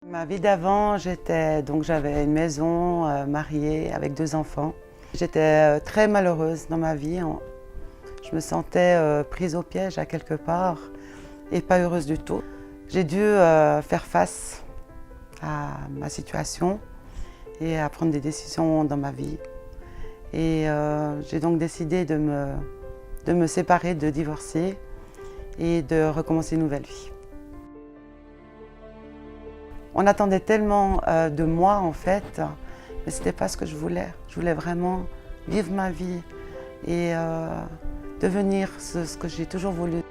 Ma vie d'avant, j'avais une maison, mariée avec 2 enfants. J'étais très malheureuse dans ma vie. Je me sentais prise au piège à quelque part et pas heureuse du tout. J'ai dû faire face à ma situation et à prendre des décisions dans ma vie. Et j'ai donc décidé de me séparer, de divorcer et de recommencer une nouvelle vie. On attendait tellement de moi en fait, mais ce n'était pas ce que je voulais. Je voulais vraiment vivre ma vie et devenir ce que j'ai toujours voulu.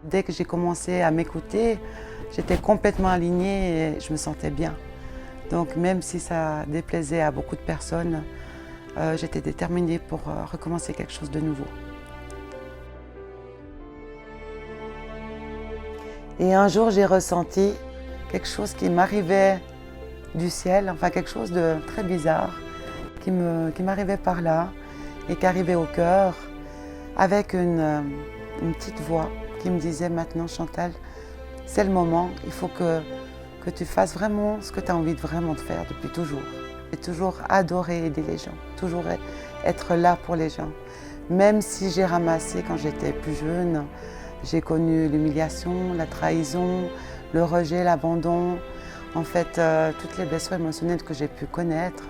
Dès que j'ai commencé à m'écouter, j'étais complètement alignée et je me sentais bien. Donc même si ça déplaisait à beaucoup de personnes, j'étais déterminée pour recommencer quelque chose de nouveau. Et un jour, j'ai ressenti quelque chose qui m'arrivait du ciel, enfin quelque chose de très bizarre, qui m'arrivait par là et qui arrivait au cœur, avec une petite voix qui me disait « Maintenant Chantal, c'est le moment, il faut que tu fasses vraiment ce que tu as envie de vraiment de faire depuis toujours. » J'ai toujours adoré aider les gens, toujours être là pour les gens. Même si j'ai ramassé quand j'étais plus jeune, j'ai connu l'humiliation, la trahison, le rejet, l'abandon, en fait, toutes les blessures émotionnelles que j'ai pu connaître.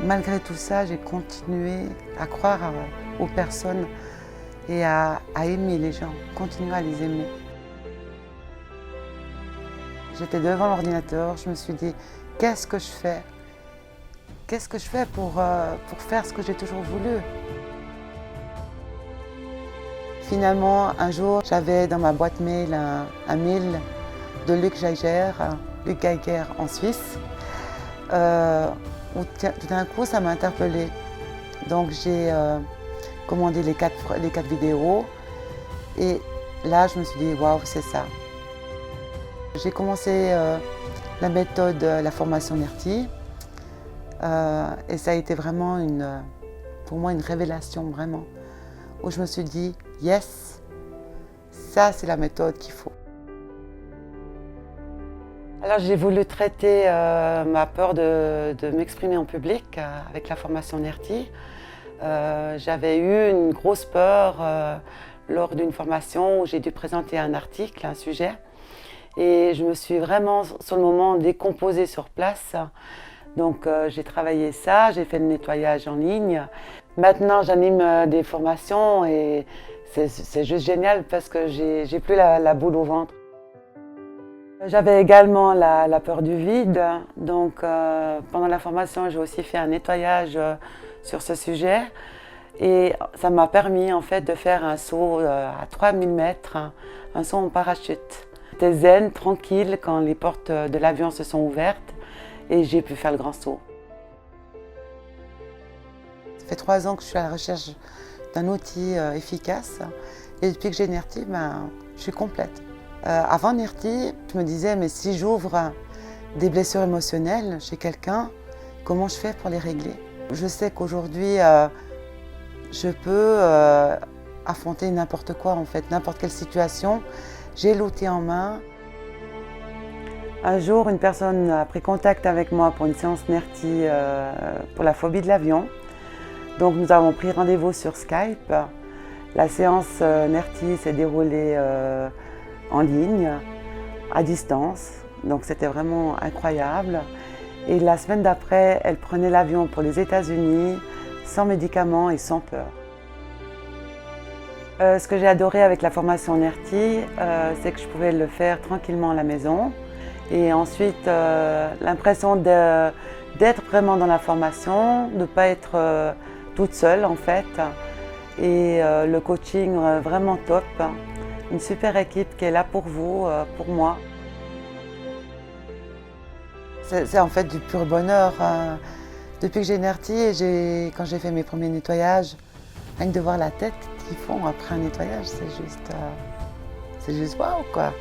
Malgré tout ça, j'ai continué à croire aux personnes et à aimer les gens, continuer à les aimer. J'étais devant l'ordinateur, je me suis dit, qu'est-ce que je fais? Qu'est-ce que je fais pour faire ce que j'ai toujours voulu? Finalement, un jour, j'avais dans ma boîte mail un mail de Luc Geiger en Suisse, où tout d'un coup, ça m'a interpellée. Donc j'ai commandé les quatre vidéos et là, je me suis dit, waouh, c'est ça. J'ai commencé la méthode, la formation NERTI, et ça a été vraiment pour moi une révélation, vraiment, où je me suis dit, yes, ça c'est la méthode qu'il faut. Alors j'ai voulu traiter ma peur de m'exprimer en public avec la formation NERTI. J'avais eu une grosse peur lors d'une formation où j'ai dû présenter un article, un sujet. Et je me suis vraiment, sur le moment, décomposée sur place. Donc j'ai travaillé ça, j'ai fait le nettoyage en ligne. Maintenant j'anime des formations et c'est juste génial parce que j'ai plus la boule au ventre. J'avais également la peur du vide, donc pendant la formation j'ai aussi fait un nettoyage sur ce sujet et ça m'a permis en fait de faire un saut à 3000 mètres, un saut en parachute. J'étais zen, tranquille quand les portes de l'avion se sont ouvertes et j'ai pu faire le grand saut. Ça fait 3 ans que je suis à la recherche d'un outil efficace et depuis que j'ai NERTI, je suis complète. Avant NERTI, je me disais, mais si j'ouvre des blessures émotionnelles chez quelqu'un, comment je fais pour les régler? Je sais qu'aujourd'hui, je peux affronter n'importe quoi, en fait, n'importe quelle situation. J'ai l'outil en main. Un jour, une personne a pris contact avec moi pour une séance NERTI pour la phobie de l'avion. Donc nous avons pris rendez-vous sur Skype. La séance NERTI s'est déroulée en ligne, à distance, donc c'était vraiment incroyable. Et la semaine d'après, elle prenait l'avion pour les États-Unis, sans médicaments et sans peur. Ce que j'ai adoré avec la formation NERTI, c'est que je pouvais le faire tranquillement à la maison. Et ensuite, l'impression d'être vraiment dans la formation, de ne pas être toute seule en fait. Et le coaching vraiment top. Une super équipe qui est là pour vous, pour moi. C'est en fait du pur bonheur. Depuis que j'ai NERTI et quand j'ai fait mes premiers nettoyages, rien que de voir la tête qu'ils font après un nettoyage, c'est juste waouh quoi.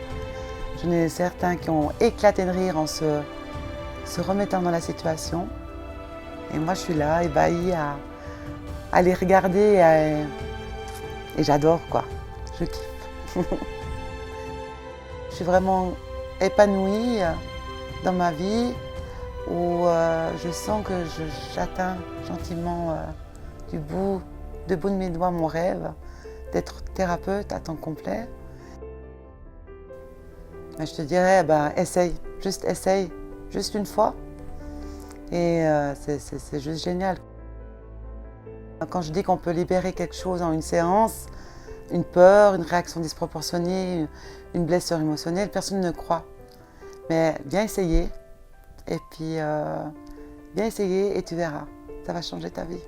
J'en ai certains qui ont éclaté de rire en se remettant dans la situation. Et moi je suis là, ébahie à les regarder et j'adore quoi, je kiffe. Je suis vraiment épanouie dans ma vie, où je sens que j'atteins gentiment du bout de mes doigts mon rêve d'être thérapeute à temps complet. Je te dirais, essaye, juste une fois. Et c'est juste génial. Quand je dis qu'on peut libérer quelque chose en une séance, une peur, une réaction disproportionnée, une blessure émotionnelle, personne ne croit. Mais viens essayer, et puis viens essayer et tu verras, ça va changer ta vie.